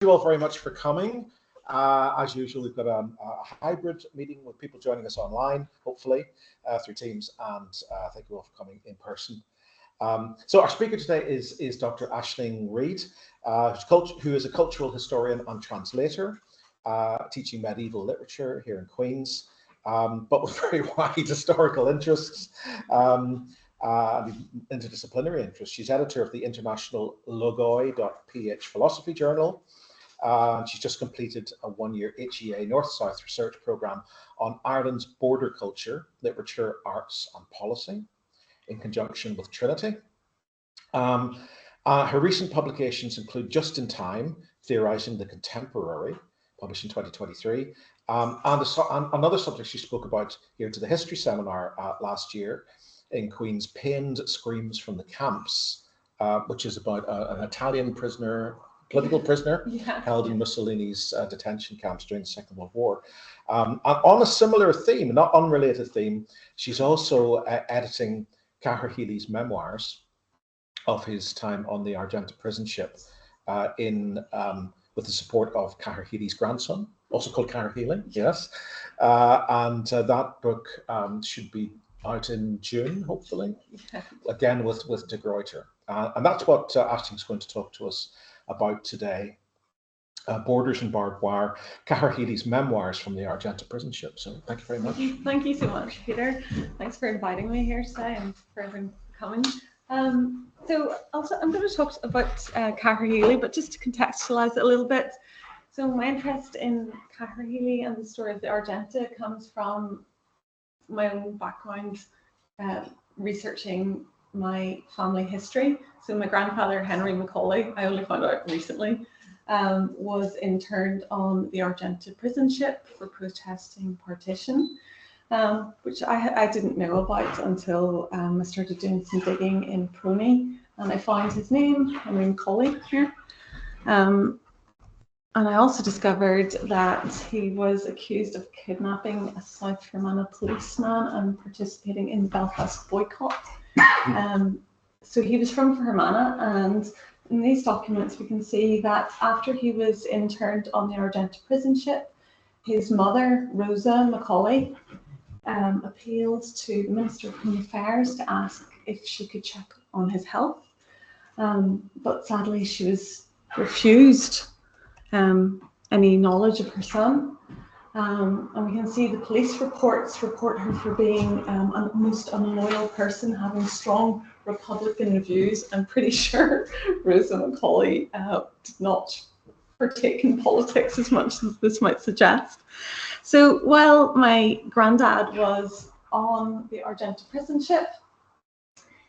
you all very much for coming. As usual, we've got a hybrid meeting with people joining us online, hopefully, through Teams, and thank you all for coming in person. So our speaker today is Dr. Aisling Reid, who is a cultural historian and translator, teaching medieval literature here in Queen's, but with very wide historical interests. Interdisciplinary interests. She's editor of the international Logoi.ph philosophy journal. She's just completed a one-year HEA North-South research programme on Ireland's border culture, literature, arts and policy in conjunction with Trinity. Her recent publications include Just in Time, Theorising the Contemporary, published in 2023, and another subject she spoke about here to the history seminar last year in Queen's, Pained Screams from the Camps, which is about an Italian prisoner, political prisoner, held in Mussolini's detention camps during the Second World War. And on a similar theme, not unrelated theme, she's also editing Cahir Healy's memoirs of his time on the Argenta prison ship with the support of Cahir Healy's grandson, also called Cahir Healy, yes. And that book should be out in June, hopefully, again with De Gruyter. And that's what Aisling's going to talk to us about today. Borders and Barbed Wire, Cahir Healy's memoirs from the Argenta prison ship. So thank you very much. Thank you so much, Peter. Thanks for inviting me here today and for everyone coming. So also I'm going to talk about Cahir Healy, but just to contextualize it a little bit. So my interest in Cahir Healy and the story of the Argenta comes from my own background researching my family history. So my grandfather, Henry Macaulay, I only found out recently, was interned on the Argenta prison ship for protesting partition, which I didn't know about until I started doing some digging in Prony, and I found his name, Henry Macaulay, here. And I also discovered that he was accused of kidnapping a South Fermanagh policeman and participating in the Belfast boycott. So he was from Fermanagh, and in these documents we can see that after he was interned on the Argenta prison ship, his mother, Rosa Macaulay, appealed to the Minister of Home Affairs to ask if she could check on his health. But sadly she was refused any knowledge of her son, and we can see the police reports report her for being a most unloyal person, having strong Republican views. I'm pretty sure Rosa Macaulay did not partake in politics as much as this might suggest. So while my granddad was on the Argenta prison ship,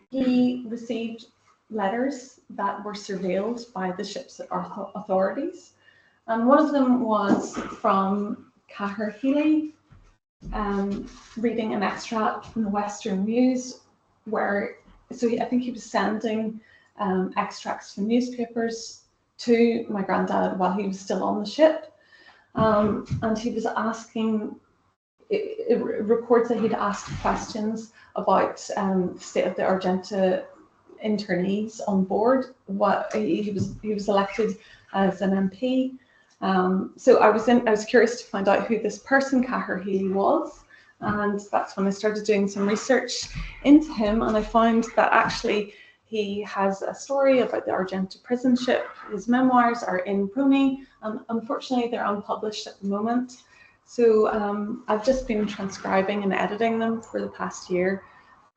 he received letters that were surveilled by the ship's authorities. And one of them was from Cahir Healy, reading an extract from the Western News, I think he was sending extracts from newspapers to my granddad while he was still on the ship. And he was asking, it reports that he'd asked questions about the state of the Argenta internees on board. He was elected as an MP. So I was curious to find out who this person, Cahir Healy, was, and that's when I started doing some research into him, and I found that actually he has a story about the Argenta prison ship. His memoirs are in Prony, and unfortunately they're unpublished at the moment. So I've just been transcribing and editing them for the past year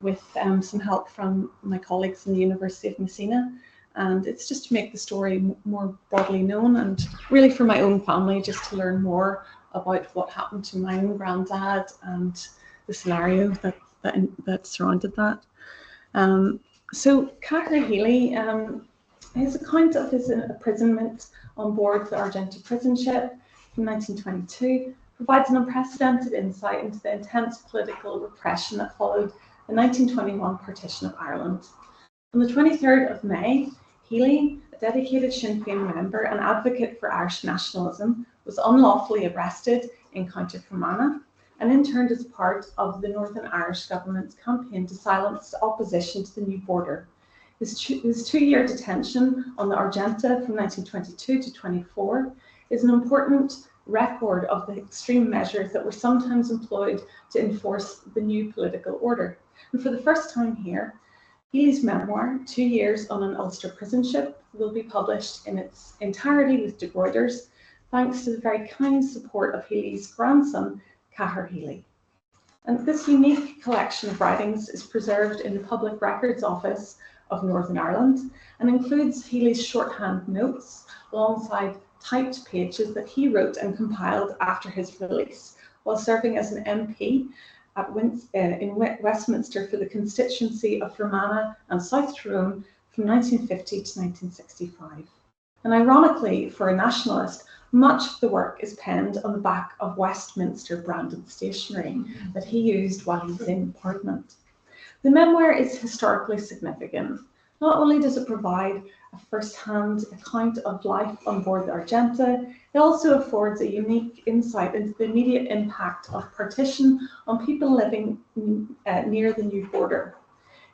with some help from my colleagues in the University of Messina. And it's just to make the story more broadly known, and really for my own family, just to learn more about what happened to my own granddad and the scenario that surrounded that. So Cahir Healy, his account of his imprisonment on board the Argenta prison ship from 1922 provides an unprecedented insight into the intense political repression that followed the 1921 partition of Ireland. On the 23rd of May, Healy, a dedicated Sinn Féin member and advocate for Irish nationalism, was unlawfully arrested in County Fermanagh and interned as part of the Northern Irish government's campaign to silence opposition to the new border. His 2-year detention on the Argenta from 1922 to 24 is an important record of the extreme measures that were sometimes employed to enforce the new political order. And for the first time here, Healy's memoir, 2 Years on an Ulster Prison Ship, will be published in its entirety with De Gruyter's, thanks to the very kind support of Healy's grandson, Cahir Healy. And this unique collection of writings is preserved in the Public Records Office of Northern Ireland and includes Healy's shorthand notes alongside typed pages that he wrote and compiled after his release while serving as an MP in Westminster for the constituency of Fermanagh and South Tyrone from 1950 to 1965. And ironically, for a nationalist, much of the work is penned on the back of Westminster branded stationery that he used while he was in Parliament. The memoir is historically significant. Not only does it provide a first-hand account of life on board the Argenta, it also affords a unique insight into the immediate impact of partition on people living near the new border.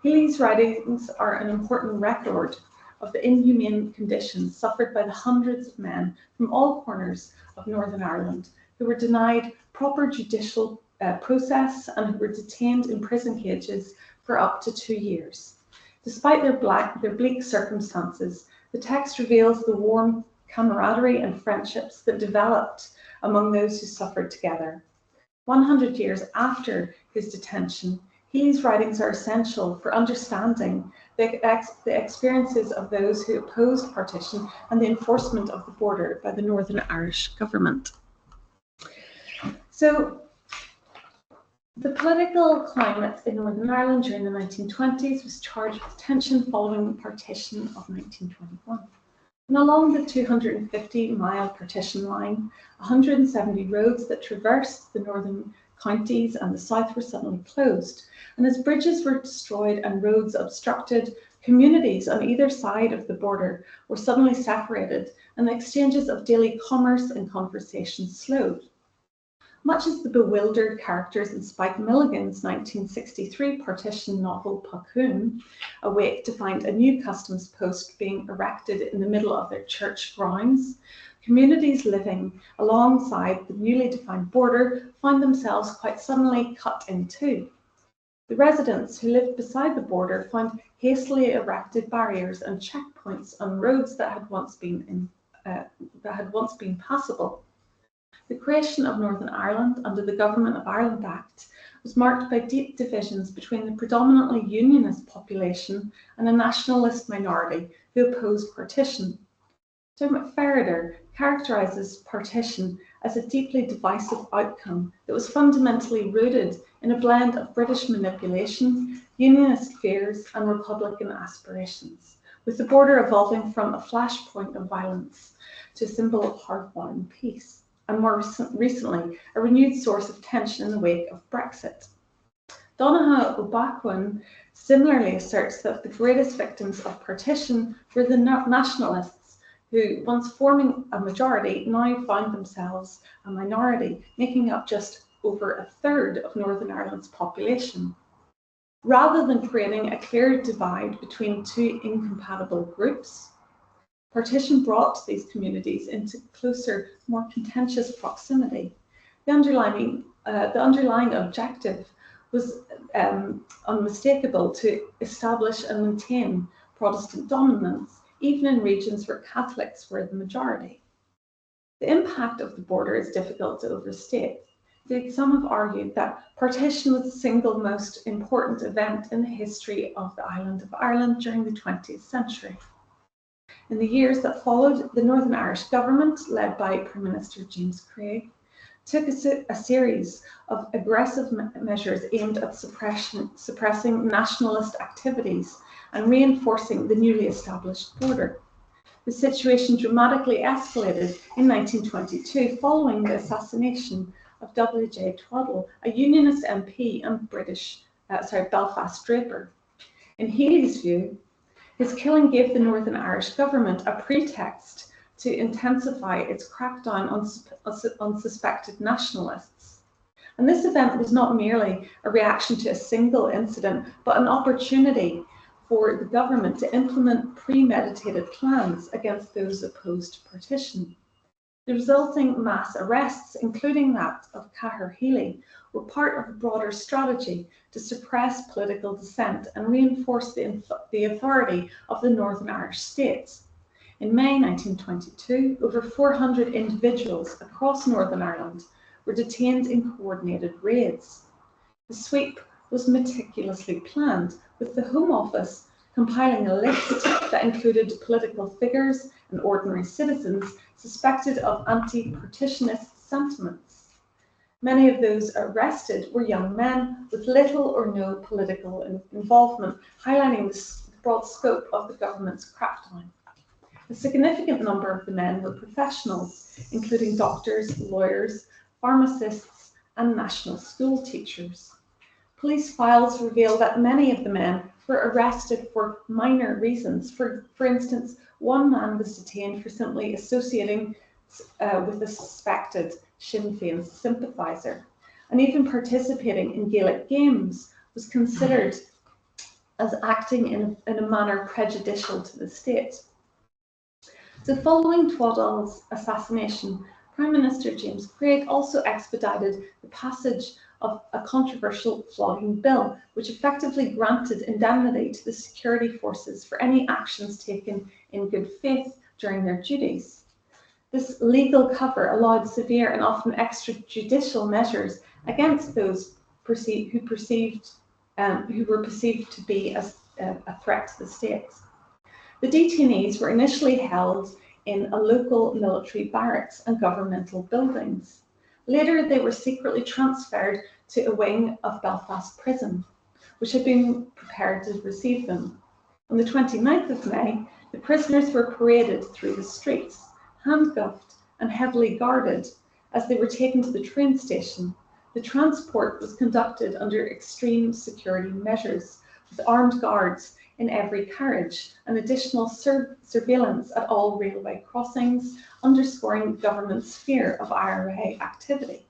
Healy's writings are an important record of the inhumane conditions suffered by the hundreds of men from all corners of Northern Ireland who were denied proper judicial process and who were detained in prison cages for up to 2 years. Despite their bleak circumstances, the text reveals the warm camaraderie and friendships that developed among those who suffered together. 100 years after his detention, Healy's writings are essential for understanding the experiences of those who opposed partition and the enforcement of the border by the Northern Irish government. So, the political climate in Northern Ireland during the 1920s was charged with tension following the partition of 1921. And along the 250-mile partition line, 170 roads that traversed the northern counties and the south were suddenly closed. And as bridges were destroyed and roads obstructed, communities on either side of the border were suddenly separated, and the exchanges of daily commerce and conversation slowed. Much as the bewildered characters in Spike Milligan's 1963 partition novel Puckhoon awake to find a new customs post being erected in the middle of their church grounds, communities living alongside the newly defined border found themselves quite suddenly cut in two. The residents who lived beside the border found hastily erected barriers and checkpoints on roads that had once been passable. The creation of Northern Ireland under the Government of Ireland Act was marked by deep divisions between the predominantly unionist population and a nationalist minority who opposed partition. Dermot Ferriter characterises partition as a deeply divisive outcome that was fundamentally rooted in a blend of British manipulation, unionist fears and Republican aspirations, with the border evolving from a flashpoint of violence to a symbol of hard-won peace, and more recently, a renewed source of tension in the wake of Brexit. Donogha O'Bacquin similarly asserts that the greatest victims of partition were the nationalists who, once forming a majority, now found themselves a minority, making up just over a third of Northern Ireland's population. Rather than creating a clear divide between two incompatible groups, partition brought these communities into closer, more contentious proximity. The underlying objective was unmistakable: to establish and maintain Protestant dominance, even in regions where Catholics were the majority. The impact of the border is difficult to overstate. Some have argued that partition was the single most important event in the history of the island of Ireland during the 20th century. In the years that followed, the Northern Irish government, led by Prime Minister James Craig, took a series of aggressive measures aimed at suppressing nationalist activities and reinforcing the newly established border. The situation dramatically escalated in 1922 following the assassination of W.J. Twaddle, a Unionist MP and Belfast draper. In Healy's view, his killing gave the Northern Irish government a pretext to intensify its crackdown on suspected nationalists. And this event was not merely a reaction to a single incident, but an opportunity for the government to implement premeditated plans against those opposed to partition. The resulting mass arrests, including that of Cahir Healy, were part of a broader strategy to suppress political dissent and reinforce the authority of the Northern Irish states. In May 1922, over 400 individuals across Northern Ireland were detained in coordinated raids. The sweep was meticulously planned, with the Home Office compiling a list that included political figures and ordinary citizens suspected of anti-partitionist sentiments. Many of those arrested were young men with little or no political involvement, highlighting the broad scope of the government's crackdown. A significant number of the men were professionals, including doctors, lawyers, pharmacists, and national school teachers. Police files reveal that many of the men were arrested for minor reasons. For instance, one man was detained for simply associating with a suspected Sinn Féin sympathiser, and even participating in Gaelic games was considered as acting in a manner prejudicial to the state. So following Twaddell's assassination, Prime Minister James Craig also expedited the passage of a controversial flogging bill, which effectively granted indemnity to the security forces for any actions taken in good faith during their duties. This legal cover allowed severe and often extrajudicial measures against those who were perceived to be as a threat to the state. The detainees were initially held in a local military barracks and governmental buildings. Later, they were secretly transferred to a wing of Belfast Prison, which had been prepared to receive them. On the 29th of May, the prisoners were paraded through the streets, handcuffed and heavily guarded as they were taken to the train station. The transport was conducted under extreme security measures, with armed guards in every carriage and additional surveillance at all railway crossings, underscoring the government's fear of IRA activity.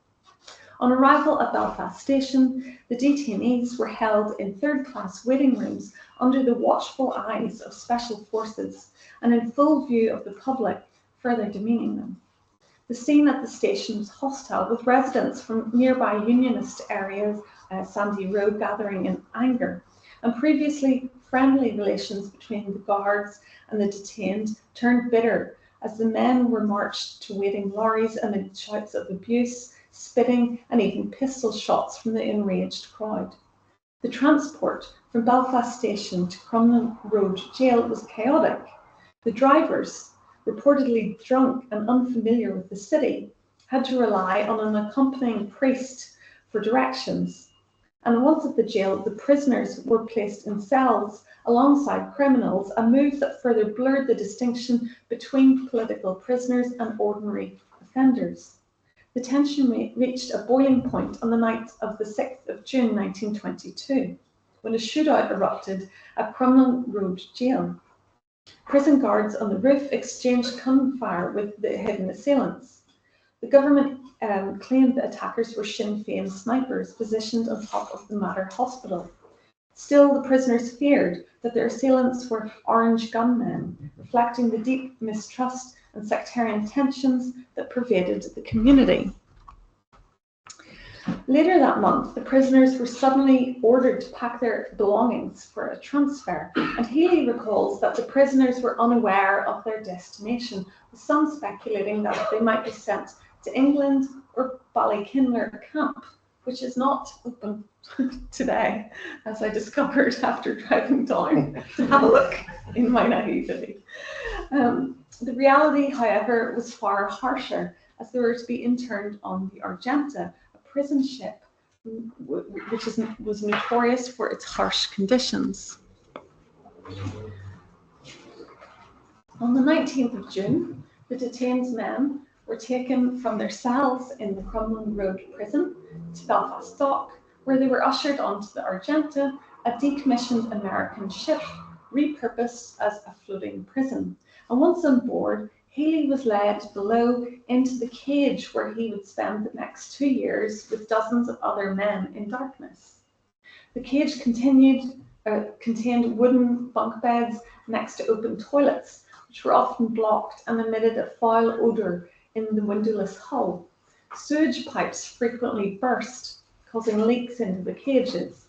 On arrival at Belfast Station, the detainees were held in third-class waiting rooms under the watchful eyes of special forces and in full view of the public, further demeaning them. The scene at the station was hostile, with residents from nearby Unionist areas, Sandy Road, gathering in anger, and previously friendly relations between the guards and the detained turned bitter as the men were marched to waiting lorries amid shouts of abuse, spitting, and even pistol shots from the enraged crowd. The transport from Belfast Station to Crumlin Road Jail was chaotic. The drivers, reportedly drunk and unfamiliar with the city, had to rely on an accompanying priest for directions. And once at the jail, the prisoners were placed in cells alongside criminals, a move that further blurred the distinction between political prisoners and ordinary offenders. The tension reached a boiling point on the night of the 6th of June 1922, when a shootout erupted at Crumlin Road Jail. Prison guards on the roof exchanged gunfire with the hidden assailants. The government claimed the attackers were Sinn Féin snipers positioned on top of the Mater Hospital. Still, the prisoners feared that their assailants were orange gunmen, reflecting the deep mistrust and sectarian tensions that pervaded the community. Later that month, the prisoners were suddenly ordered to pack their belongings for a transfer, and Healy recalls that the prisoners were unaware of their destination, with some speculating that they might be sent to England or Ballykinler camp, which is not open today, as I discovered after driving down to have a look in my naivety. The reality, however, was far harsher, as they were to be interned on the Argenta, a prison ship which was notorious for its harsh conditions. On the 19th of June, the detained men were taken from their cells in the Crumlin Road prison to Belfast Dock, where they were ushered onto the Argenta, a decommissioned American ship repurposed as a floating prison. And once on board, Healy was led below into the cage where he would spend the next 2 years with dozens of other men in darkness. The cage contained contained wooden bunk beds next to open toilets, which were often blocked and emitted a foul odour in the windowless hull. Sewage pipes frequently burst, causing leaks into the cages.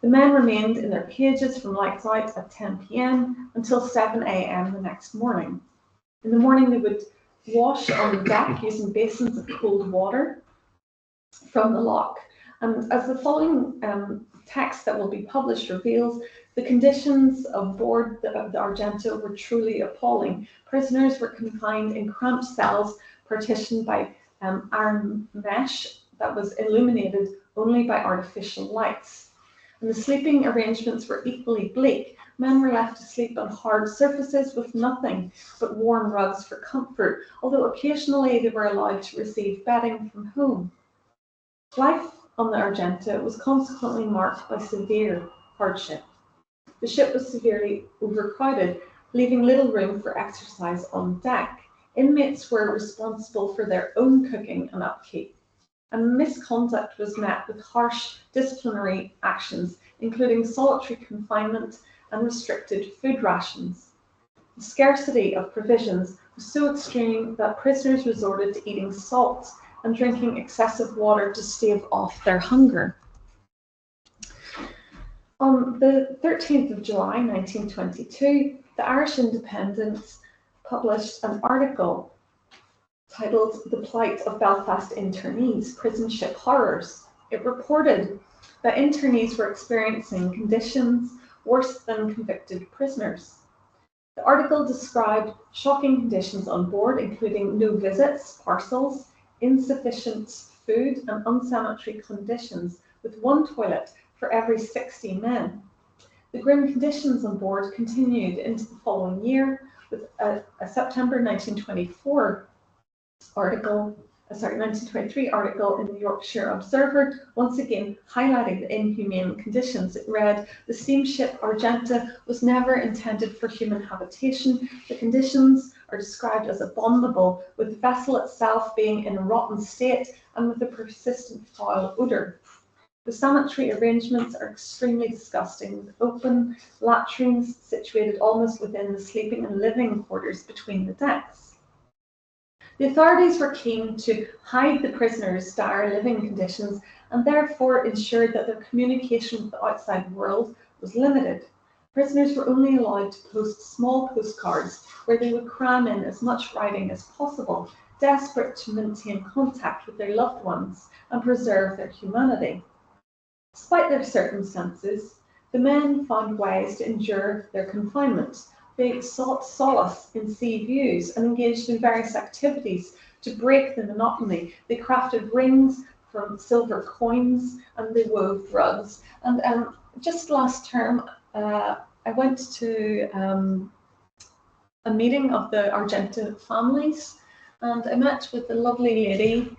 The men remained in their cages from lights out at 10 p.m. until 7 a.m. the next morning. In the morning, they would wash on the deck using basins of cold water from the lock. And as the following text that will be published reveals, the conditions on board the Argenta were truly appalling. Prisoners were confined in cramped cells partitioned by iron mesh that was illuminated only by artificial lights. And the sleeping arrangements were equally bleak. Men were left to sleep on hard surfaces with nothing but warm rugs for comfort, although occasionally they were allowed to receive bedding from home. Life on the Argenta was consequently marked by severe hardship. The ship was severely overcrowded, leaving little room for exercise on deck. Inmates were responsible for their own cooking and upkeep, and misconduct was met with harsh disciplinary actions, including solitary confinement and restricted food rations. The scarcity of provisions was so extreme that prisoners resorted to eating salt and drinking excessive water to stave off their hunger. On the 13th of July 1922, the Irish Independent published an article titled "The Plight of Belfast Internees, Prison Ship Horrors." It reported that internees were experiencing conditions worse than convicted prisoners. The article described shocking conditions on board, including no visits, parcels, insufficient food, and unsanitary conditions, with one toilet for every 60 men. The grim conditions on board continued into the following year, with a September 1923 article in the Yorkshire Observer, once again highlighting the inhumane conditions. It read, "The steamship Argenta was never intended for human habitation. The conditions are described as abominable, with the vessel itself being in a rotten state and with a persistent foul odour. The sanitary arrangements are extremely disgusting, with open latrines situated almost within the sleeping and living quarters between the decks." The authorities were keen to hide the prisoners' dire living conditions and therefore ensured that their communication with the outside world was limited. Prisoners were only allowed to post small postcards where they would cram in as much writing as possible, desperate to maintain contact with their loved ones and preserve their humanity. Despite their circumstances, the men found ways to endure their confinement. They sought solace in sea views and engaged in various activities to break the monotony. They crafted rings from silver coins and they wove rugs. And just last term, I went to a meeting of the Argenta families, and I met with a lovely lady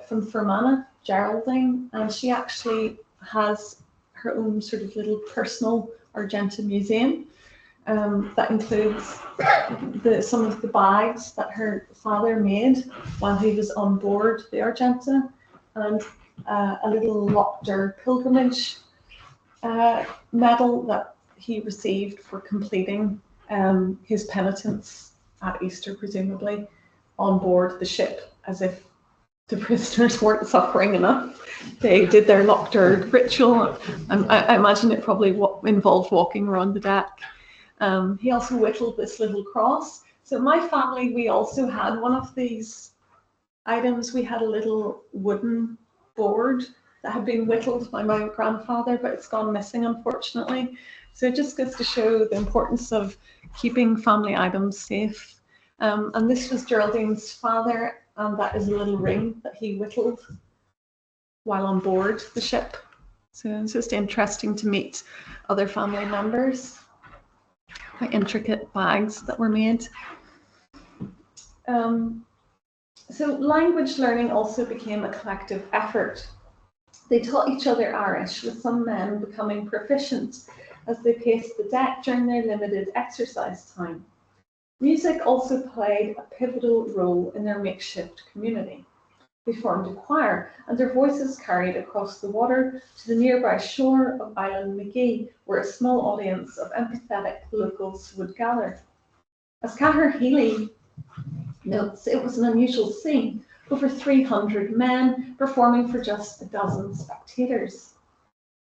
from Fermanagh, Geraldine, and she actually has her own sort of little personal Argenta museum that includes some of the bags that her father made while he was on board the Argenta, and a little Lochter pilgrimage medal that he received for completing his penitence at Easter, presumably, on board the ship, as if the prisoners weren't suffering enough. They did their Lochter ritual. I imagine it probably involved walking around the deck. He also whittled this little cross. So my family, we also had one of these items. We had a little wooden board that had been whittled by my grandfather, but it's gone missing, unfortunately. So it just goes to show the importance of keeping family items safe. And this was Geraldine's father, and that is a little ring that he whittled while on board the ship. So it's just interesting to meet other family members. Quite intricate bags that were made. So language learning also became a collective effort. They taught each other Irish, with some men becoming proficient as they paced the deck during their limited exercise time. Music also played a pivotal role in their makeshift community. They formed a choir, and their voices carried across the water to the nearby shore of Island Magee, where a small audience of empathetic locals would gather. As Cahir Healy notes, it was an unusual scene, over 300 men performing for just a dozen spectators.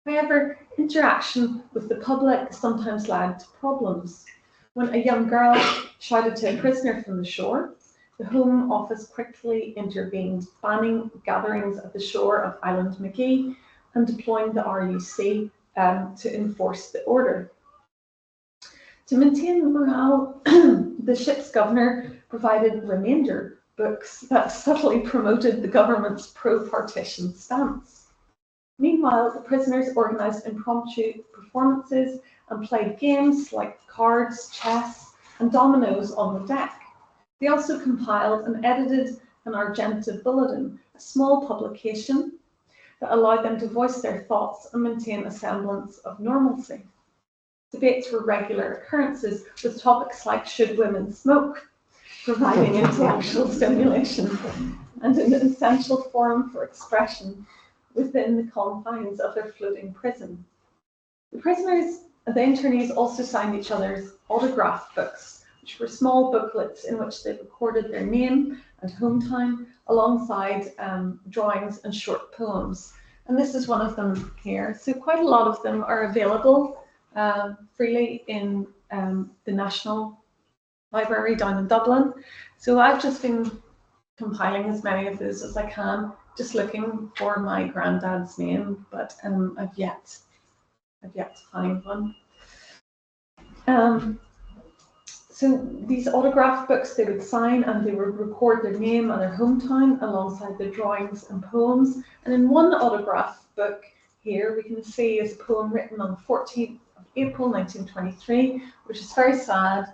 However, interaction with the public sometimes led to problems. When a young girl shouted to a prisoner from the shore, the Home Office quickly intervened, banning gatherings at the shore of Island Magee and deploying the RUC to enforce the order. To maintain morale, the ship's governor provided remainder books that subtly promoted the government's pro-partition stance. Meanwhile, the prisoners organised impromptu performances and played games like cards, chess, and dominoes on the deck. They also compiled and edited an Argenta bulletin, a small publication that allowed them to voice their thoughts and maintain a semblance of normalcy. Debates were regular occurrences, with topics like should women smoke, providing intellectual stimulation and an essential forum for expression within the confines of their floating prison. The internees also signed each other's autograph books, which were small booklets in which they recorded their name and home town alongside drawings and short poems. And this is one of them here. So quite a lot of them are available freely in the National Library down in Dublin. So I've just been compiling as many of those as I can, just looking for my granddad's name, but I've yet to find one. So these autograph books, they would sign and they would record their name and their hometown alongside their drawings and poems. And in one autograph book here, we can see is a poem written on the 14th of April 1923, which is very sad.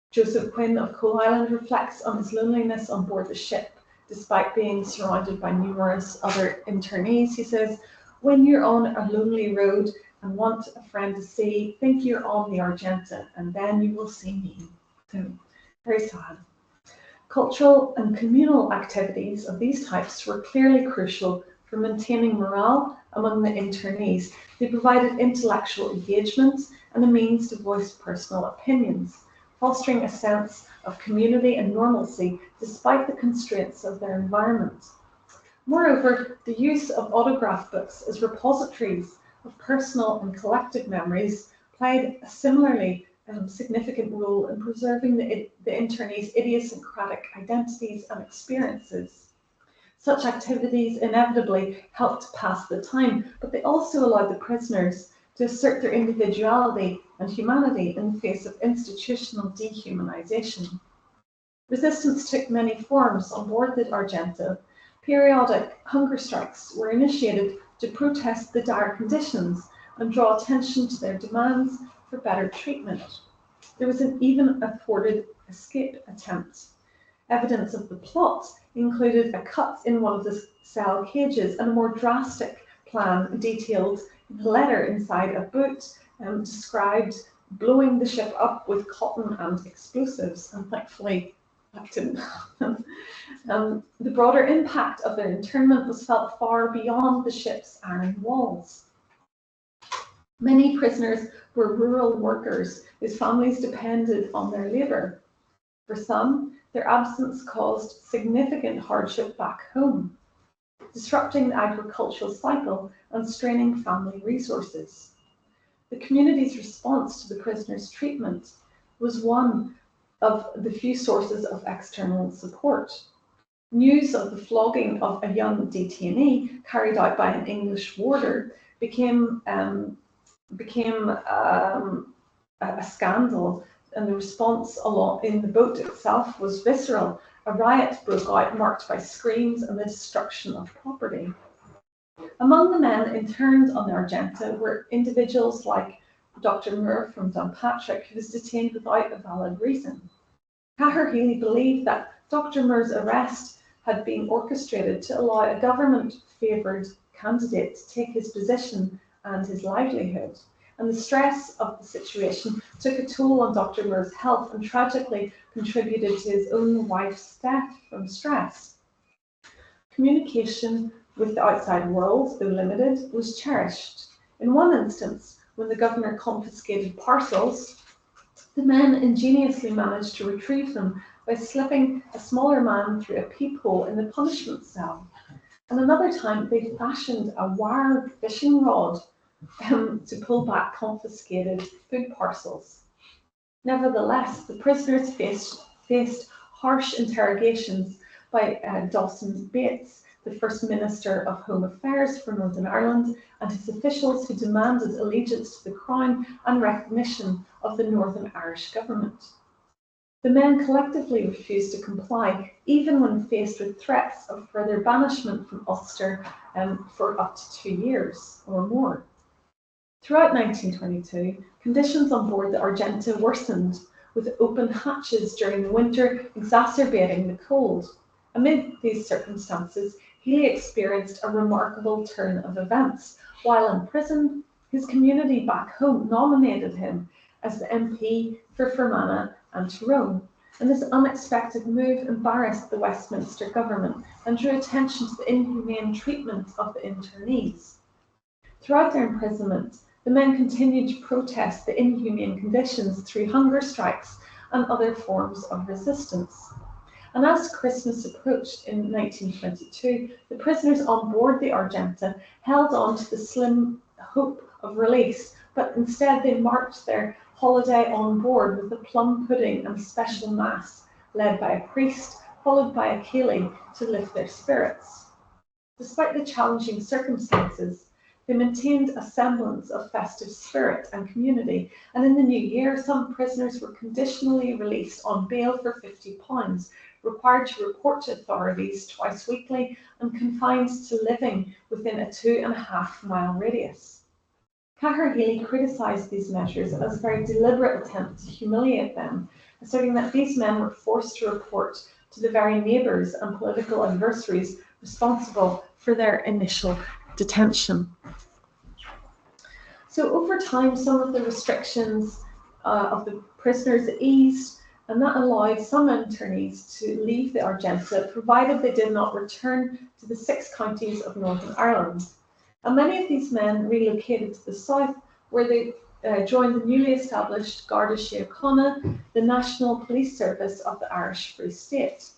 Joseph Quinn of Coal Island reflects on his loneliness on board the ship, despite being surrounded by numerous other internees. He says, "When you're on a lonely road and want a friend to see, think you're on the Argenta, and then you will see me." So, very sad. Cultural and communal activities of these types were clearly crucial for maintaining morale among the internees. They provided intellectual engagement and a means to voice personal opinions, fostering a sense of community and normalcy despite the constraints of their environment. Moreover, the use of autograph books as repositories of personal and collective memories played a similarly significant role in preserving the internees' idiosyncratic identities and experiences. Such activities inevitably helped pass the time, but they also allowed the prisoners to assert their individuality and humanity in the face of institutional dehumanization. Resistance took many forms on board the Argenta. Periodic hunger strikes were initiated to protest the dire conditions and draw attention to their demands for better treatment. There was an even a thwarted escape attempt. Evidence of the plot included a cut in one of the cell cages and a more drastic plan detailed in a letter inside a boot described blowing the ship up with cotton and explosives, and thankfully that didn't happen. The broader impact of their internment was felt far beyond the ship's iron walls. Many prisoners were rural workers whose families depended on their labour. For some, their absence caused significant hardship back home, disrupting the agricultural cycle and straining family resources. The community's response to the prisoners' treatment was one of the few sources of external support. News of the flogging of a young detainee carried out by an English warder became a scandal, and the response in the boat itself was visceral. A riot broke out, marked by screams and the destruction of property. Among the men interned on the Argenta were individuals like Dr. Moore from Downpatrick, who was detained without a valid reason. Cahir Healy believed that Dr. Moore's arrest had been orchestrated to allow a government-favoured candidate to take his position and his livelihood. And the stress of the situation took a toll on Dr. Moore's health and tragically contributed to his own wife's death from stress. Communication with the outside world, though limited, was cherished. In one instance, when the governor confiscated parcels, the men ingeniously managed to retrieve them by slipping a smaller man through a peephole in the punishment cell. And another time, they fashioned a wire fishing rod to pull back confiscated food parcels. Nevertheless, the prisoners faced harsh interrogations by Dawson Bates, the First Minister of Home Affairs for Northern Ireland, and his officials who demanded allegiance to the Crown and recognition of the Northern Irish government. The men collectively refused to comply, even when faced with threats of further banishment from Ulster for up to 2 years or more. Throughout 1922, conditions on board the Argenta worsened, with open hatches during the winter exacerbating the cold. Amid these circumstances, Healy experienced a remarkable turn of events. While in prison, his community back home nominated him as the MP for Fermanagh and Tyrone, and this unexpected move embarrassed the Westminster government and drew attention to the inhumane treatment of the internees. Throughout their imprisonment, the men continued to protest the inhumane conditions through hunger strikes and other forms of resistance. And as Christmas approached in 1922, the prisoners on board the Argenta held on to the slim hope of release, but instead they marked their holiday on board with a plum pudding and special mass, led by a priest, followed by a Healy to lift their spirits. Despite the challenging circumstances, they maintained a semblance of festive spirit and community, and in the new year, some prisoners were conditionally released on bail for £50, required to report to authorities twice weekly, and confined to living within a 2.5-mile radius. Cahir Healy criticised these measures as a very deliberate attempt to humiliate them, asserting that these men were forced to report to the very neighbours and political adversaries responsible for their initial detention. So over time, some of the restrictions of the prisoners eased, and that allowed some internees to leave the Argenta, provided they did not return to the 6 counties of Northern Ireland. And many of these men relocated to the south, where they joined the newly established Garda Síochána, the National Police Service of the Irish Free State.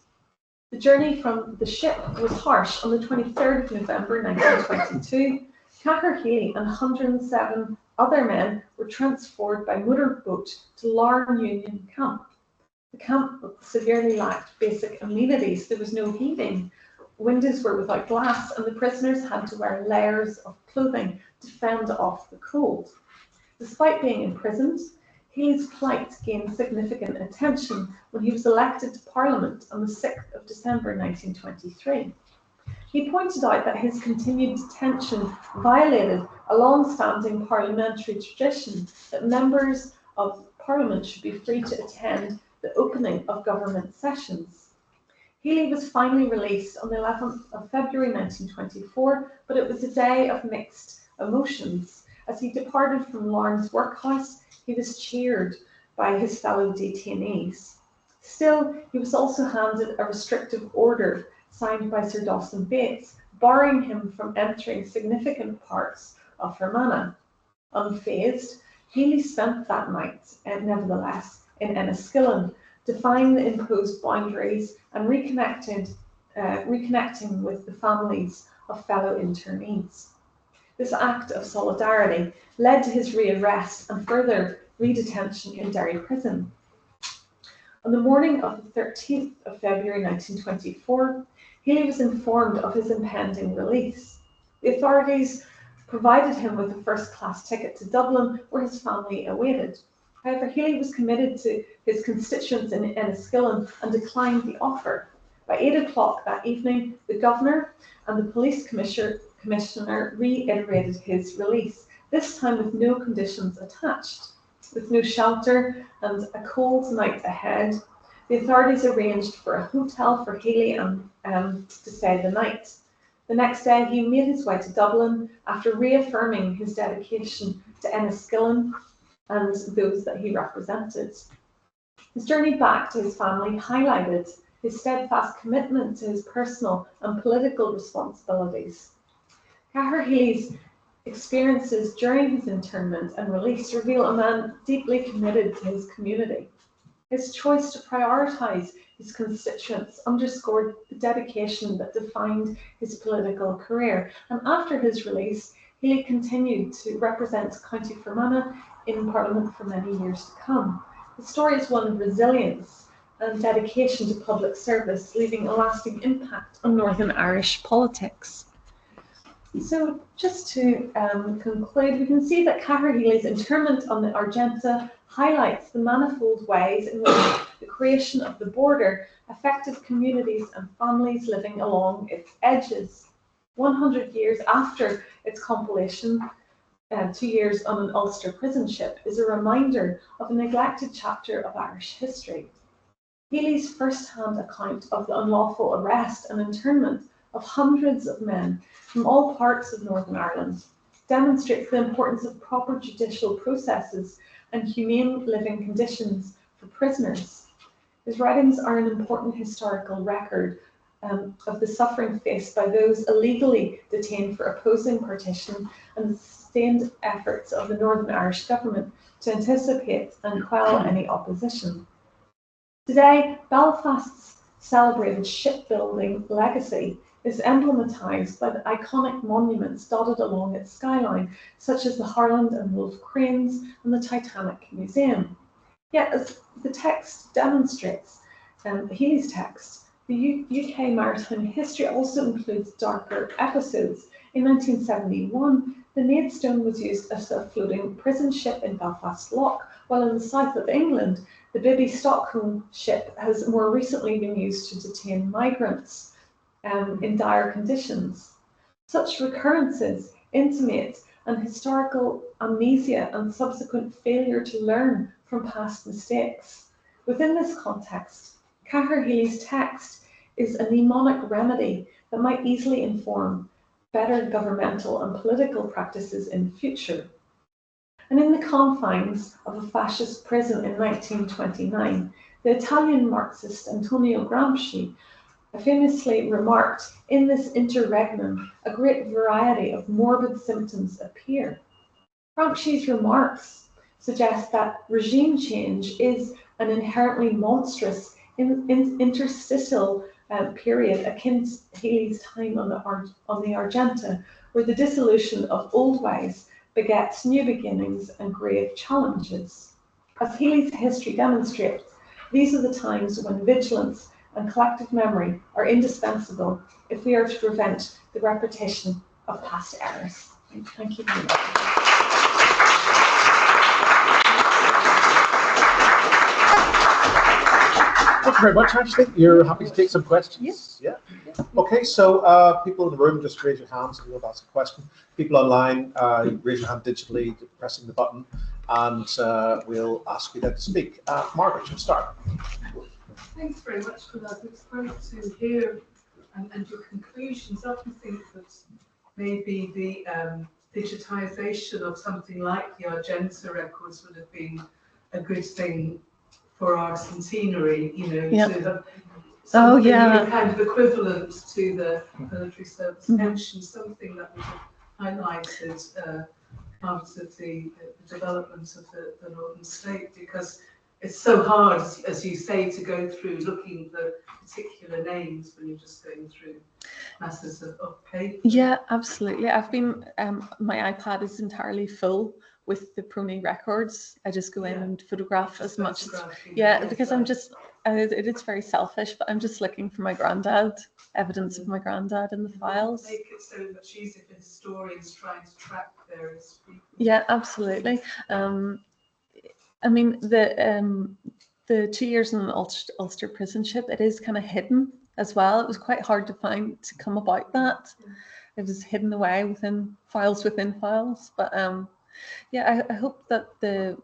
The journey from the ship was harsh. On the 23rd of November 1922, Cahir Healy and 107 other men were transferred by motorboat to Larne Union Camp. The camp severely lacked basic amenities. There was no heating, windows were without glass, and the prisoners had to wear layers of clothing to fend off the cold. Despite being imprisoned, Healy's plight gained significant attention when he was elected to Parliament on the 6th of December 1923. He pointed out that his continued detention violated a long-standing parliamentary tradition that members of Parliament should be free to attend the opening of government sessions. Healy was finally released on the 11th of February 1924, but it was a day of mixed emotions. As he departed from Larne's workhouse, he was cheered by his fellow detainees. Still, he was also handed a restrictive order signed by Sir Dawson Bates, barring him from entering significant parts of Fermanagh. Unfazed, Healy spent that night, nevertheless, in Enniskillen, defying the imposed boundaries and reconnecting with the families of fellow internees. This act of solidarity led to his rearrest and further redetention in Derry Prison. On the morning of the 13th of February 1924, Healy was informed of his impending release. The authorities provided him with a first-class ticket to Dublin, where his family awaited. However, Healy was committed to his constituents in Enniskillen and declined the offer. By 8 o'clock that evening, the governor and the police commissioner reiterated his release, this time with no conditions attached. With no shelter and a cold night ahead, the authorities arranged for a hotel for Healy to stay the night. The next day, he made his way to Dublin after reaffirming his dedication to Enniskillen and those that he represented. His journey back to his family highlighted his steadfast commitment to his personal and political responsibilities. Cahir Healy's experiences during his internment and release reveal a man deeply committed to his community. His choice to prioritise his constituents underscored the dedication that defined his political career, and after his release, Healy continued to represent County Fermanagh in Parliament for many years to come. The story is one of resilience and dedication to public service, leaving a lasting impact on Northern Irish politics. So just to conclude, we can see that Cahir Healy's interment on the Argenta highlights the manifold ways in which the creation of the border affected communities and families living along its edges. 100 years after its compilation, 2 years on an Ulster prison ship, is a reminder of a neglected chapter of Irish history. Healy's first-hand account of the unlawful arrest and internment of hundreds of men from all parts of Northern Ireland demonstrates the importance of proper judicial processes and humane living conditions for prisoners. His writings are an important historical record of the suffering faced by those illegally detained for opposing partition and the sustained efforts of the Northern Irish government to anticipate and quell any opposition. Today, Belfast's celebrated shipbuilding legacy is emblematized by the iconic monuments dotted along its skyline, such as the Harland and Wolff cranes and the Titanic Museum. Yet, as the text demonstrates, Healy's text, the UK maritime history also includes darker episodes. In 1971, the Maidstone was used as a floating prison ship in Belfast Lough, while in the south of England, the Bibby Stockholm ship has more recently been used to detain migrants in dire conditions. Such recurrences intimate an historical amnesia and subsequent failure to learn from past mistakes. Within this context, Cahir Healy's text is a mnemonic remedy that might easily inform better governmental and political practices in the future. And in the confines of a fascist prison in 1929, the Italian Marxist Antonio Gramsci famously remarked, "In this interregnum, a great variety of morbid symptoms appear." Gramsci's remarks suggest that regime change is an inherently monstrous interstitial period akin to Healy's time on the Argenta, where the dissolution of old ways begets new beginnings and grave challenges. As Healy's history demonstrates, these are the times when vigilance and collective memory are indispensable if we are to prevent the repetition of past errors. Thank you very much. Thank you very much, Ashley. You're happy to take some questions? Yes. Yeah? Okay, so people in the room, just raise your hands if you want to ask a question. People online, raise your hand digitally, pressing the button, and we'll ask you then to speak. Margaret, you'll start. Thanks very much for that. It's great to hear and your conclusions. I often think that maybe the digitisation of something like the Argenta records would have been a good thing for our centenary, you know, Yep. to have something yeah. kind of equivalent to the military service pension, something that would have highlighted part of the development of the Northern State, because it's so hard, as you say, to go through looking for particular names when you're just going through masses of paper. Yeah, absolutely. I've been, my iPad is entirely full with the Prony records. I just go in and photograph as much. Because I'm just, it is very selfish, but I'm just looking for my granddad, evidence of my granddad in the files. Make it so much easier for historians trying to track various people. Yeah, absolutely. I mean, the 2 years in an Ulster prison ship, it is kind of hidden as well. It was quite hard to come about that. It was hidden away within files, but yeah, I hope that the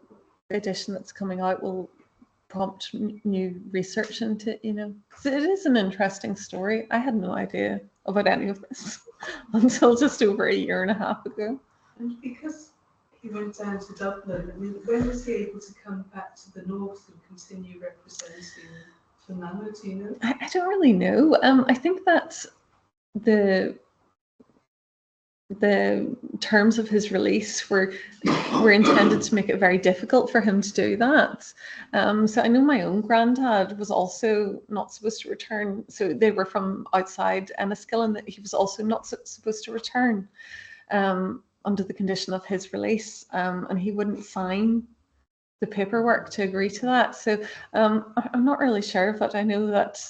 edition that's coming out will prompt new research into, you know, because it is an interesting story. I had no idea about any of this until just over a year and a half ago. And because he went down to Dublin, I mean, when was he able to come back to the north and continue representing for Nana? Do you know? I don't really know. I think that the terms of his release were intended to make it very difficult for him to do that. So I know my own granddad was also not supposed to return. So they were from outside Enniskillen, that he was also not supposed to return under the condition of his release, and he wouldn't sign the paperwork to agree to that. So I'm not really sure, but I know that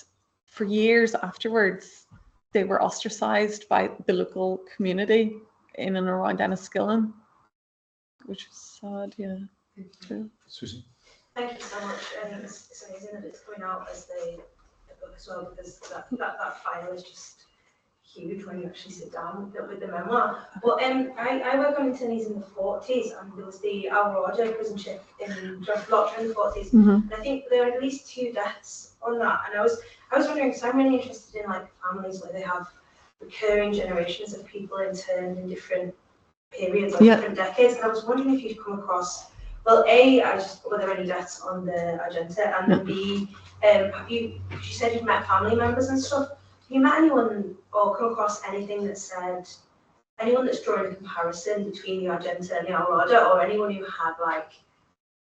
for years afterwards, they were ostracized by the local community in and around Enniskillen, which is sad, yeah. True. Susan? Thank you so much. It's amazing that it's coming out as the book as well, because that file is just huge when you actually sit down with the memoir. But I work on internees in the 40s, and there was the Argenta prison ship in Drogheda in the 40s. Mm-hmm. And I think there were at least 2 deaths on that. And I was wondering, because I'm really interested in like families where they have recurring generations of people interned in different periods, like different decades. And I was wondering if you'd come across, well, A, were there any deaths on the Argenta, and then B, you said you've met family members and stuff. Have you met anyone or come across anything that said, anyone that's drawing a comparison between the Argenta and the Alrada, or anyone who had like,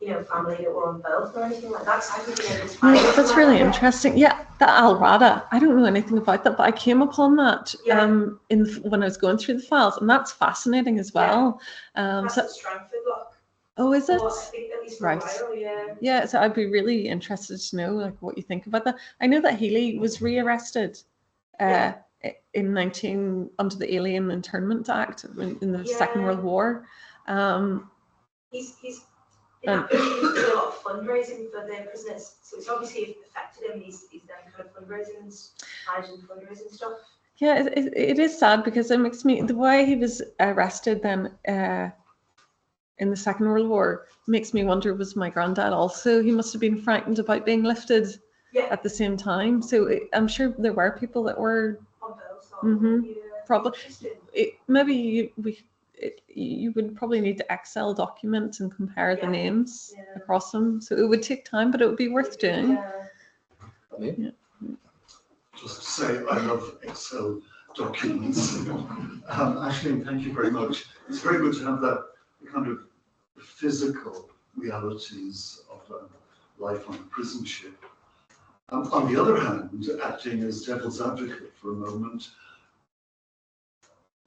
you know, family that were on both or anything like that? I could be able to find that's really interesting. Yeah, the Alrada. I don't know anything about that, but I came upon that when I was going through the files, and that's fascinating as well. That's the Strangford lock. Oh, is it? Well, I think at least for Right. a while, yeah. Yeah, so I'd be really interested to know like what you think about that. I know that Healy was rearrested in under the Alien Internment Act in the Second World War. He's been doing a lot of fundraising for the prisoners, so it's obviously affected him. He's done kind of fundraising, managing fundraising stuff. Yeah, it is sad, because it makes me, the way he was arrested then in the Second World War makes me wonder, was my granddad also, he must have been frightened about being lifted at the same time. So I'm sure there were people that were probably, maybe you would probably need to Excel document and compare the names across them. So it would take time, but it would be worth doing. Yeah. Just to say, I love Excel documents. Ashley, thank you very much. It's very good to have that kind of physical realities of life on a prison ship. On the other hand, acting as devil's advocate for a moment,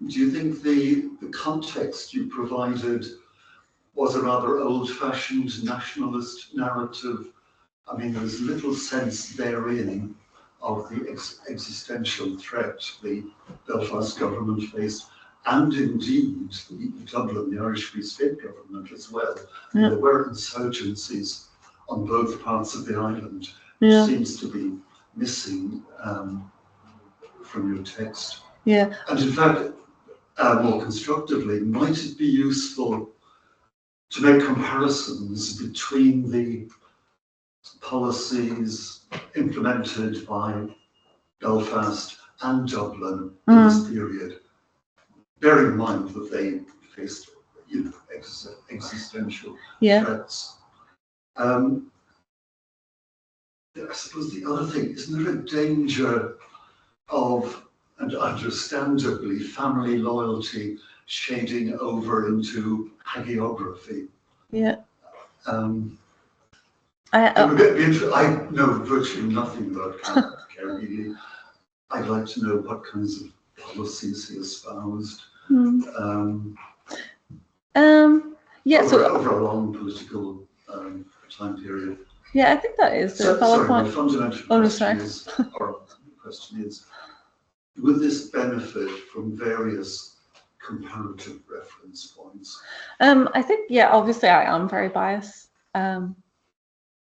do you think the context you provided was a rather old-fashioned nationalist narrative? I mean, there's little sense therein of the existential threat the Belfast government faced, and indeed the Dublin, the Irish Free State government as well. There were insurgencies on both parts of the island, which seems to be missing from your text. Yeah. And in fact, more constructively, might it be useful to make comparisons between the policies implemented by Belfast and Dublin in this period, bearing in mind that they faced existential threats? I suppose the other thing, isn't there a danger of, and understandably, family loyalty shading over into hagiography? Yeah. I know virtually nothing about Cahir Healy. I'd like to know what kinds of policies he espoused over a long political time period. Yeah, I think that is a valid point. My fundamental question is, will this benefit from various comparative reference points? I think, obviously I am very biased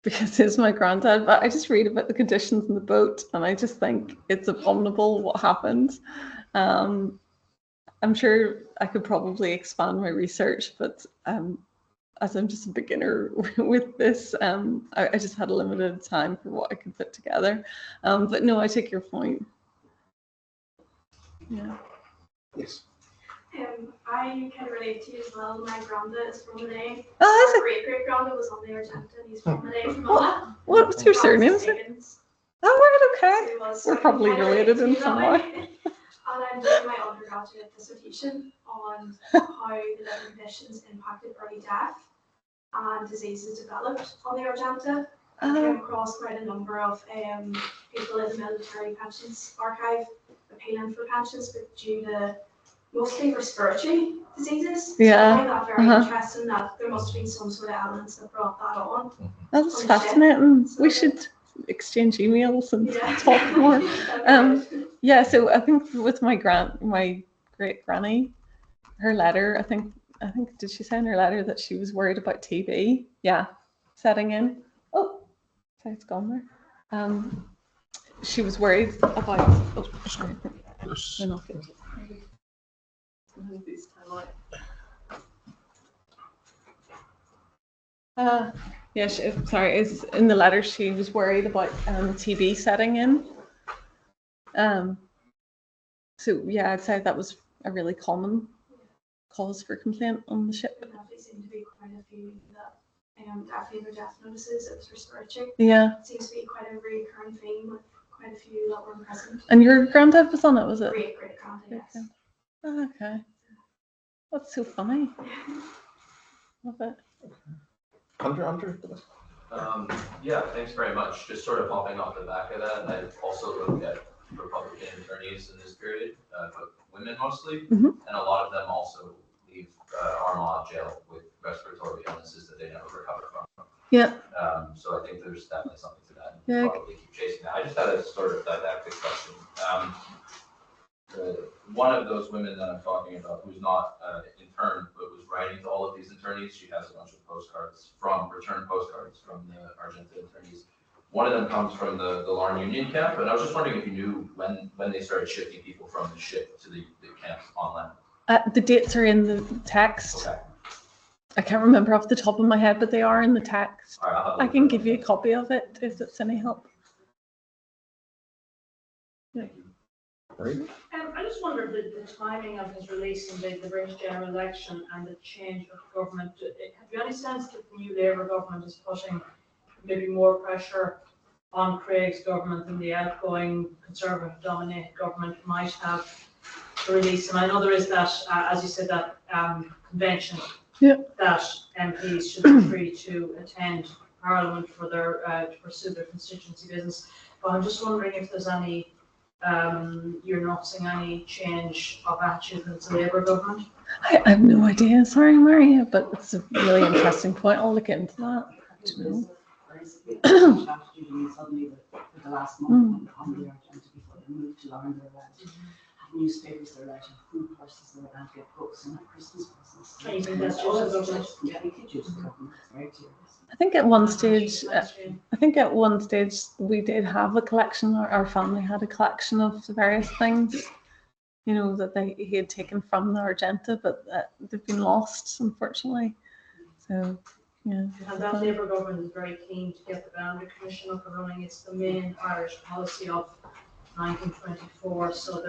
because it's my granddad, but I just read about the conditions in the boat and I just think it's abominable what happened. I'm sure I could probably expand my research, but as I'm just a beginner with this, I just had a limited time for what I could put together. But no, I take your point. Yeah. Yes. I can relate to you as well. My granddad is from Malay. Oh, My great-great-granddad was on the Argenta and he's from Malay. What's your surname? okay. We're probably related in some way. And I'm doing my undergraduate dissertation on how the living conditions impacted early death and diseases developed on the Argenta. I came across quite a number of people in the military pensions archive appealing for pensions, but due to mostly respiratory diseases. Yeah. So I find that very interesting that there must have been some sort of elements that brought that on. That's fascinating. We should exchange emails and talk more. Yeah, so I think with my great granny, her letter, I think did she say in her letter that she was worried about TB? Yeah, setting in. Oh, sorry, it's gone there. She was worried about. Oh, sorry, they're not good. These time out. Yeah, sorry. Is in the letter she was worried about TB setting in. So yeah, I'd say that was a really common cause for complaint on the ship. There definitely seemed to be quite a few that definitely their death notices. It was respiratory. Yeah. It seems to be quite a recurring theme with quite a few that were present. And your granddad was on it, was it? Great granddad, yes. Oh, okay. That's so funny. Love it. Andrew. Yeah, thanks very much. Just sort of hopping off the back of that, I also looked at Republican attorneys in this period, but women mostly, and a lot of them also leave Armagh jail with respiratory illnesses that they never recover from. Yeah. So I think there's definitely something to that. Yeah. Probably keep chasing that. I just had a sort of didactic question. One of those women that I'm talking about, who's not interned but was writing to all of these attorneys, she has a bunch of return postcards from the Argenta attorneys. One of them comes from the Larne Union camp, and I was just wondering if you knew when they started shifting people from the ship to the camps on land. The dates are in the text. Okay. I can't remember off the top of my head, but they are in the text. All right, I can give you a copy of it if it's any help. Yeah. Reid? I just wondered the timing of his release and the British general election and the change of government. Have you any sense that the new Labour government is putting maybe more pressure on Craig's government than the outgoing Conservative-dominated government might have to release him? I know there is that, as you said, that convention that MPs should be free to attend Parliament for their to pursue their constituency business. But I'm just wondering if there's any you're noticing any change of attitude in the Labour government? I have no idea. Sorry, Maria, but it's a really interesting point. I'll look into that. Suddenly, the last month on the Argenta before they moved to Larne, they're allowed to have newspapers, they're allowed to have food purses, they're allowed to get books and Christmas presents. And you think that's just the government? Yeah, we could use the government. It's very clear. I think at one stage we did have a collection, or our family had a collection of the various things, you know, that he had taken from the Argenta, but they've been lost, unfortunately. So, yeah. And that Labour government is very keen to get the Boundary Commission up and running. It's the main Irish policy of 1924. So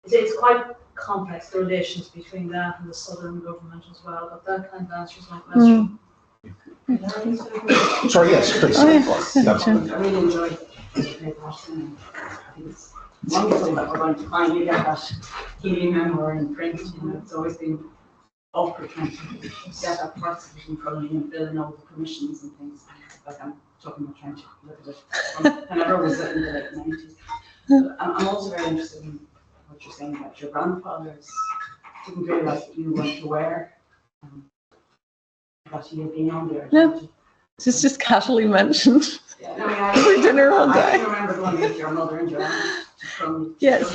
it's quite complex, the relations between that and the Southern government as well. But that kind of answers my question. Sorry, yes, please. I really enjoyed it. I think it's wonderful that we're going to finally get that Healy memoir in print. You know, it's always been awkward trying to get that parts of it in front of me and filling all the commissions and things. Like I'm talking about trying to look at it from whenever it was in the late 90s. But I'm also very interested in what you're saying about your grandfathers. Didn't realise that you weren't aware that he had been on there. No, it's just casually mentioned. Yeah, no, for dinner one day. I remember going with your mother and your aunt from Yes,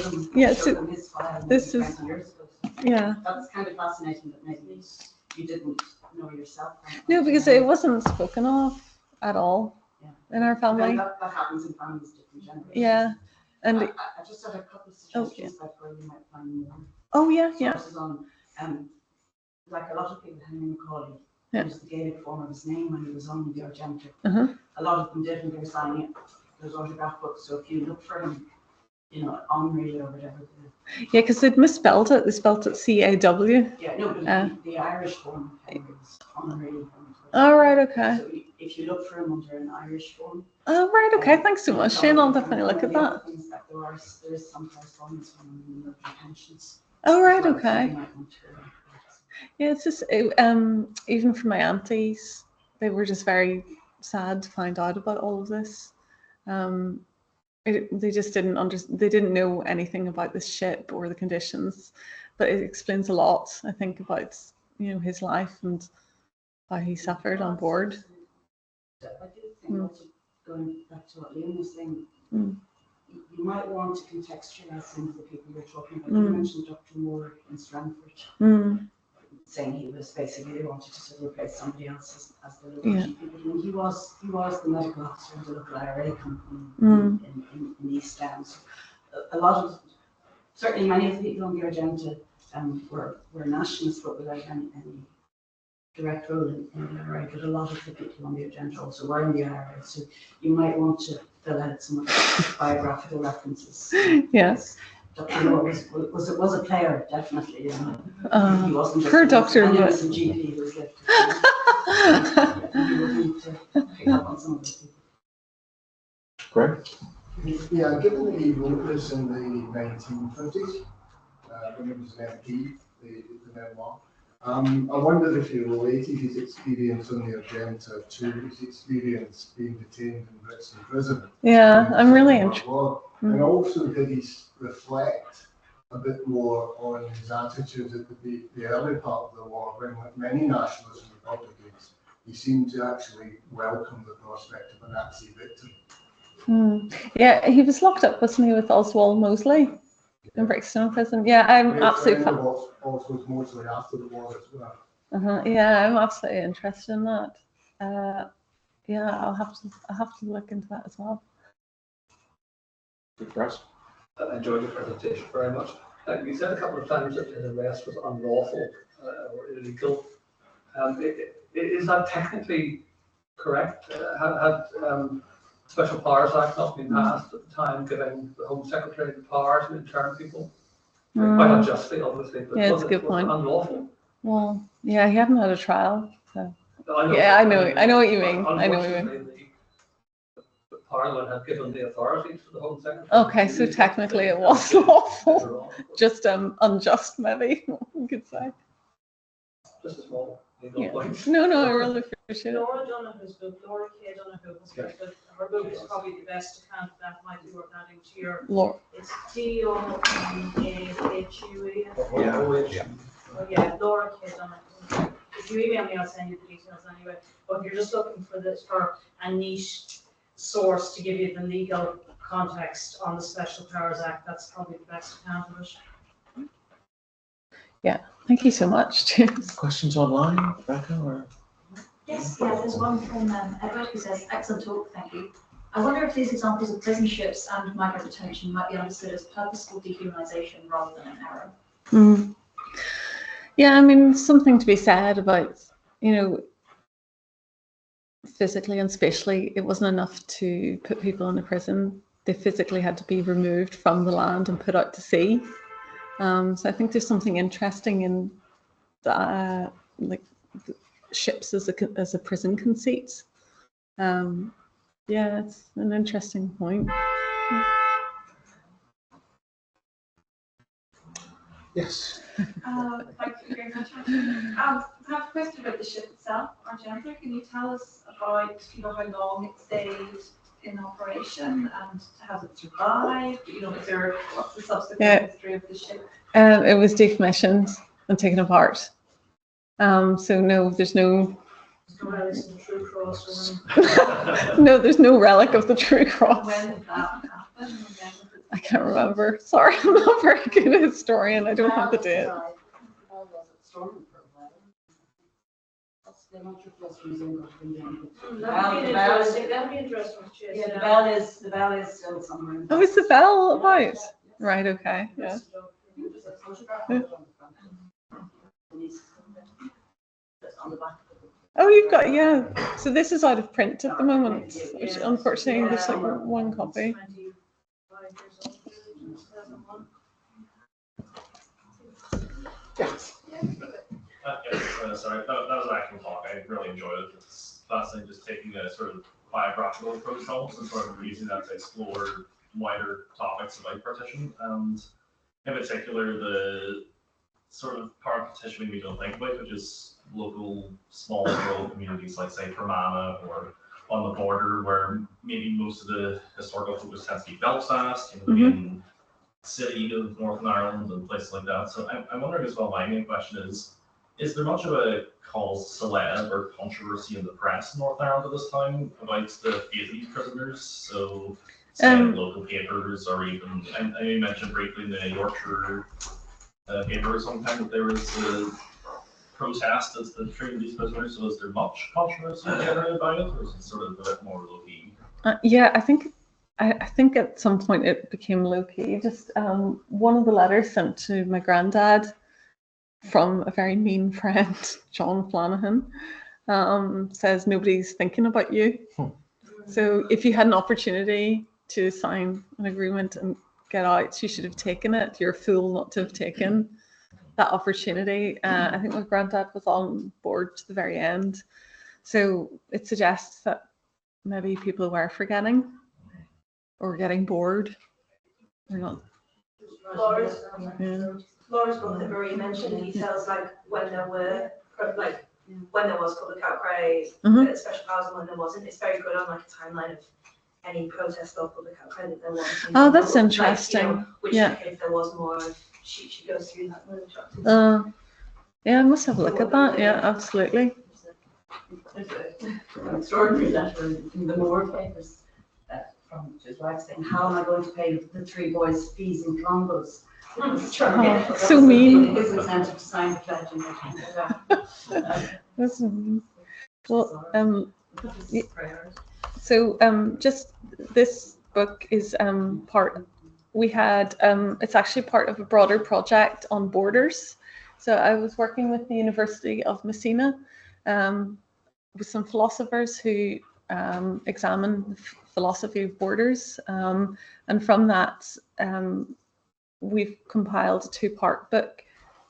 so his file this 20 is years ago. yeah. That's kind of fascinating that maybe you didn't know yourself. No, because it wasn't spoken of at all in our family. That happens in families different generations. Yeah, and I just had a couple of suggestions about where you might find more. sources on, like a lot of people, Henry Macaulay used the Gaelic form of his name when he was on the Argenta. A lot of them did when they were signing it. There's autograph books, so if you look for him, you know, Henri or whatever. Yeah, because they'd misspelled it. They spelled it C-A-W. Yeah, no, but the Irish form of Henry was Henri. Oh, right, okay. So if you look for him under an Irish phone. Oh, right, okay, thanks so much, Shane. I'll definitely look at that. There is some correspondence from him in the pensions. Oh, right, okay. Yeah, it's just, even for my aunties, they were just very sad to find out about all of this. They just they didn't know anything about this ship or the conditions, but it explains a lot, I think, about, his life and how he suffered on board. I do think also going back to what Liam was saying, you might want to contextualize some of the people you're talking about. You mentioned Dr. Moore in Strangford, saying he was basically, they wanted to sort of replace somebody else as the local GP. And he was the medical officer in the local IRA company in East End. So a lot of, certainly many of the people on the Argenta were nationalists, but without any direct role in the IRA. But a lot of the people on the Argenta also were in the IRA. So you might want to fill out some of the biographical references. Yes. Dr. Moore was a player, definitely. He wasn't just her doctor. An innocent GP who was left. You would need to pick up on some of those people. Great. Yeah, given that he wrote this in the 1950s, when he was an MP, the memoir, I wondered if he related his experience on the Argenta to his experience being detained in Brixton prison. Yeah, I'm really interested. And also, did he reflect a bit more on his attitude at the early part of the war, when, like many nationalists and Republicans, he seemed to actually welcome the prospect of a Nazi victory. Yeah, he was locked up, wasn't he, with Oswald Mosley in Brixton prison? Yeah, I'm absolutely. Oswald Mosley after the war as well. Yeah, I'm absolutely interested in that. Yeah, I'll have to look into that as well. I enjoyed the presentation very much. You said a couple of times that his arrest was unlawful or illegal. Is that technically correct? Had Special Powers Act not been passed at the time, giving the Home Secretary the power to intern people? Quite unjustly, obviously, but yeah, was it unlawful? Well, yeah, he hadn't had a trial, so. I know, yeah, I know what you mean. I know what you mean. The Parliament had given the authority to the Home Secretary. Okay, so technically it was lawful, just unjust, maybe you could say. Just a small legal point. No, I really appreciate it. Laura Donoghue's book, Laura K. Donoghue's book, her book is probably the best account of that. Might be worth adding to your. Laura. It's DONAHUE. Yeah. Oh yeah, Laura K. Donoghu. If you email me, I'll send you the details anyway. But if you're just looking for a niche source to give you the legal context on the Special Powers Act, that's probably the best account of it. Yeah, thank you so much, James. Questions online, Rebecca? Or? Yes, there's one from Edward who says, excellent talk, thank you. I wonder if these examples of prison ships and migrant detention might be understood as purposeful dehumanization rather than an error. Yeah, I mean, something to be said about, physically and spatially, it wasn't enough to put people in a prison. They physically had to be removed from the land and put out to sea. So I think there's something interesting in the, ships as a prison conceit. Yeah, it's an interesting point. Yes. Thank you very much. I have a question about the ship itself, Argenta. Can you tell us about, how long it stayed in operation and has it survived? What's the subsequent history of the ship? It was decommissioned and taken apart. So no, there's no. Relics of the True Cross. No, there's no relic of the True Cross. When did that happen? I can't remember. Sorry, I'm not very good a historian. I don't have the date. That'd be interesting. Yeah, the bell is still somewhere. Oh, is the bell about? Right, okay, yeah. Oh, you've got, yeah. So this is out of print at the moment, which unfortunately there's one copy. Yes. Sorry, that was an excellent talk. I really enjoyed it. It's fascinating just taking a sort of biographical approach almost and sort of using that to explore wider topics about partition, and in particular the sort of part of partitioning we don't think about, which is local small rural communities like say Fermanagh or on the border, where maybe most of the historical focus tends to be Belfast, you know, the main city of Northern Ireland and places like that. So I'm wondering as well, my main question is there much of a cause celeb or controversy in the press in Northern Ireland at this time about the fate of these prisoners? So say in local papers, or even, I know you mentioned briefly in the Yorkshire paper sometime that there was a protest as the treating these prisoners. So is there much controversy generally about it, or is it sort of a bit more low-key? Yeah, I think at some point it became low-key. Just one of the letters sent to my granddad from a very mean friend, John Flanagan, says nobody's thinking about you. So if you had an opportunity to sign an agreement and get out, you should have taken it. You're a fool not to have taken that opportunity. I think my granddad was on board to the very end. So it suggests that maybe people were forgetting or getting bored or not. Laura's book that Marie mentioned details like when there was public outcry, special powers, and when there wasn't. It's very good on like a timeline of any protest or public outcry that there was. Oh, that's interesting. Like, which if there was more, she goes through that really chapter. Yeah, I must have a look at that. Yeah, absolutely. There's an extraordinary letter in the Moore papers from his wife saying, "How am I going to pay the 3 boys' fees in Columbus?" So mean. His incentive to sign the pledge. That's mean. Well, so just this book is part. We had it's actually part of a broader project on borders. So I was working with the University of Messina with some philosophers who examine the philosophy of borders, and from that we've compiled a 2-part book.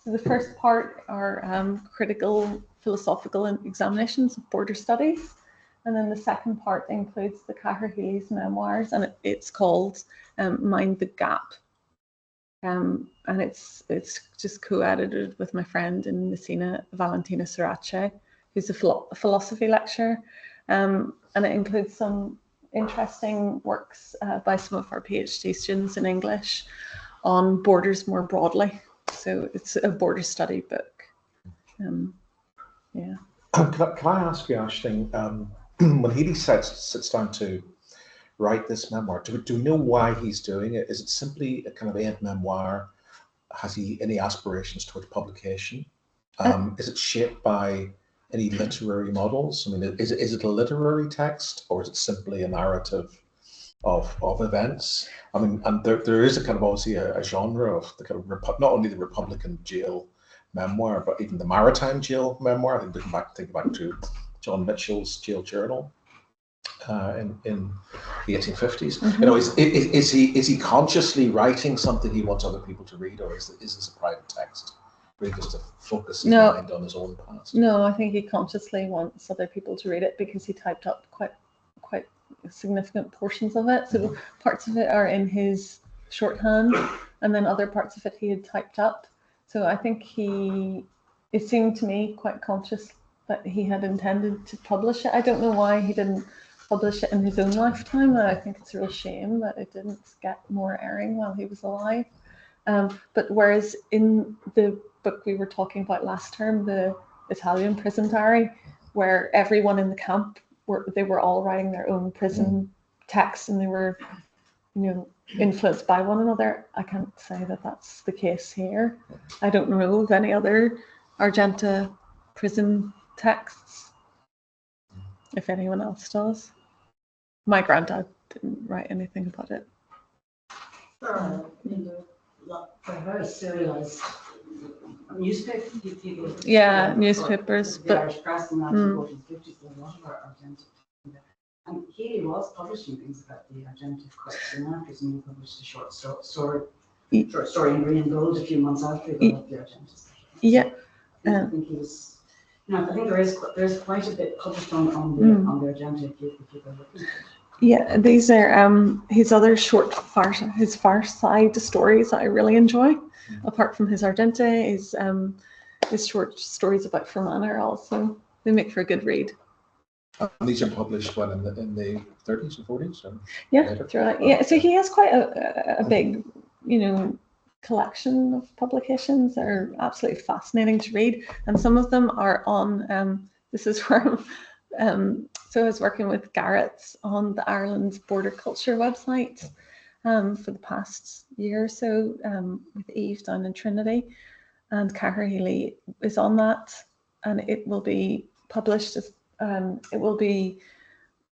So the first part are critical philosophical examinations of border studies, and then the second part includes the Cahir Healy's memoirs, and it's called Mind the Gap. And it's just co-edited with my friend in Messina, Valentina Sirace, who's a philosophy lecturer, and it includes some interesting works by some of our PhD students in English on borders more broadly. So it's a border study book. Yeah. Can I ask you, Aisling, when Healy sits down to write this memoir, do we know why he's doing it? Is it simply a kind of end memoir? Has he any aspirations towards publication? Is it shaped by any literary models? I mean, is it a literary text, or is it simply a narrative of events? I mean, and there is a kind of obviously a genre of the kind of not only the Republican jail memoir, but even the maritime jail memoir. I think think back to John Mitchell's Jail Journal in the 1850s. You know, is he consciously writing something he wants other people to read, or is this a private text? Really just to focus his mind on his own past? No, I think he consciously wants other people to read it because he typed up quite significant portions of it. So parts of it are in his shorthand, and then other parts of it he had typed up. So I think it seemed to me quite conscious that he had intended to publish it. I don't know why he didn't publish it in his own lifetime. I think it's a real shame that it didn't get more airing while he was alive. But whereas in the book we were talking about last term, the Italian prison diary, where everyone in the camp they were all writing their own prison texts, and they were, influenced by one another. I can't say that that's the case here. I don't know of any other Argenta prison texts, if anyone else does. My granddad didn't write anything about it. They're very serialized newspapers. Yeah, newspapers. The Irish press in the 1940s, 50s, a lot of Argenta. And Healy was publishing things about the Argenta question after he published a short story in Green and Gold a few months after he got the Argenta. Yeah. I think he was No, I think there's quite a bit published on the Argenta if you go looking. Yeah, these are his other his far side stories that I really enjoy. Apart from his Argenta, his short stories about Fermanagh also, they make for a good read. And these are published when in the 30s and 40s? Yeah, right. Yeah, so he has quite a big, collection of publications that are absolutely fascinating to read, and some of them are on. This is where. So I was working with Garrett on the Ireland's Border Culture website for the past year or so with Eve down in Trinity, and Cahir Healy is on that, and it will be published as it will be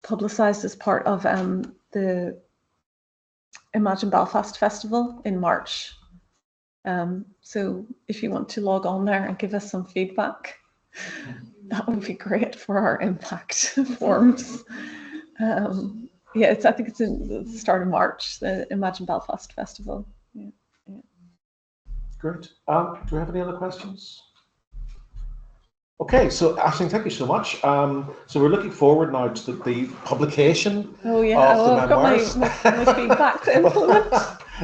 publicised as part of the Imagine Belfast Festival in March. So if you want to log on there and give us some feedback, that would be great for our impact forms. I think it's in the start of March, the Imagine Belfast Festival. Yeah. Great. Do we have any other questions? Okay, so Aisling, thank you so much. So we're looking forward now to the publication of the memoirs. I've got my feedback to implement.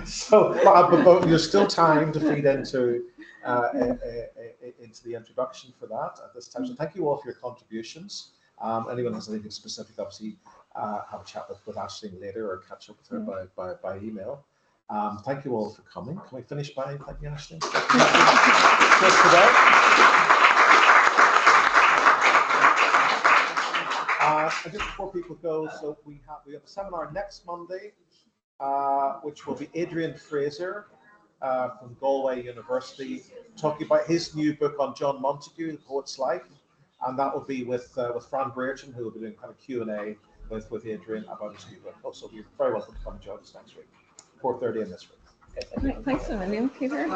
So, but there's still time to feed into the introduction for that at this time. So thank you all for your contributions. Anyone has anything specific, obviously have a chat with Aisling later or catch up with her by email. Thank you all for coming. Can we finish by thanking Aisling? Just today. And just before people go, so we have a seminar next Monday, which will be Adrian Fraser from Galway University, talking about his new book on John Montague, The Poet's Life, and that will be with Fran Brereton, who will be doing kind of Q&A with Adrian about his new book. Also, you're very welcome to come and join us next week, 4:30 in this room. Thanks a million, Peter.